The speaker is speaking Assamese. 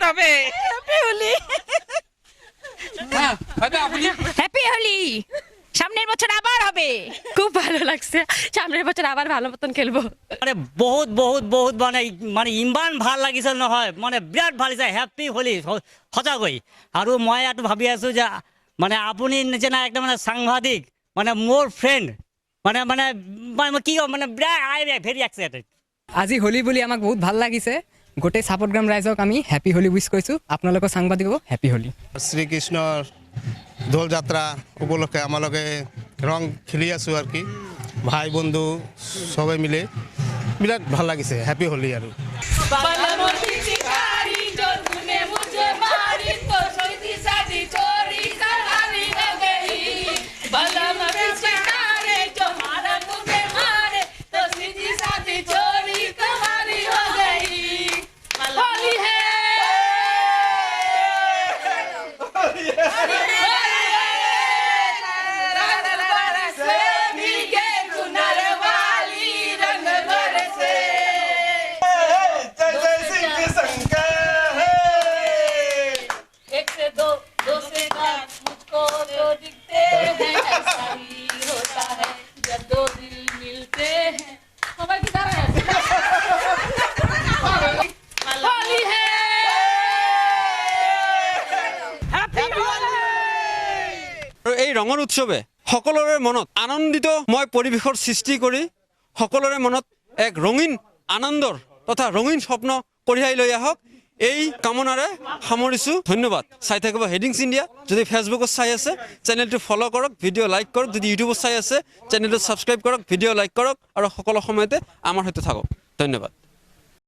হবে হ্যাপি হোলি হ্যাঁ হয়তো আপনি হ্যাপি হোলি সামনের বছর আবার হবে খুব ভালো লাগছে সামনের বছর আবার ভালো মতন খেলবো মানে বহুত বহুত বহুত মানে মানে ইমান ভাল লাগিছে নহয় মানে বিৰাট ভাল লাগিছে হেপী হোলি সঁচাকৈ আৰু মই ইয়াত ভাবি আছোঁ যে মানে আপুনি নিচিনা একদম মানে সাংবাদিক মানে মোৰ ফ্ৰেণ্ড মানে মানে মানে কি ক'ম মানে বিৰাট আই ভেৰি এক্সাইটেড আজি হোলি বুলি আমাক বহুত ভাল লাগিছে গোটেই চাপটগ্ৰাম ৰাইজক আমি হেপী হোলি উইচ কৰিছোঁ আপোনালোকৰ সাংবাদিকক হেপী হোলি শ্রীকৃষ্ণর দোলযাত্রা উপলক্ষে আমালোকে রং খেলি আছো আর কি ভাই বন্ধু সবাই মিলে বিরাট ভাল লাগিছে হ্যাপি হোলি আর এই ৰঙৰ উৎসৱে সকলোৰে মনত আনন্দিতময় পৰিৱেশৰ সৃষ্টি কৰি সকলোৰে মনত এক ৰঙীন আনন্দৰ তথা ৰঙীন স্বপ্ন কঢ়িয়াই লৈ আহক এই কামনাৰে সামৰিছোঁ ধন্যবাদ চাই থাকিব হেডিংছ ইণ্ডিয়া যদি ফেচবুকত চাই আছে চেনেলটো ফ'ল' কৰক ভিডিঅ' লাইক কৰক যদি ইউটিউবত চাই আছে চেনেলটো ছাবস্ক্ৰাইব কৰক ভিডিঅ' লাইক কৰক আৰু সকলো সময়তে আমাৰ সৈতে থাকক ধন্যবাদ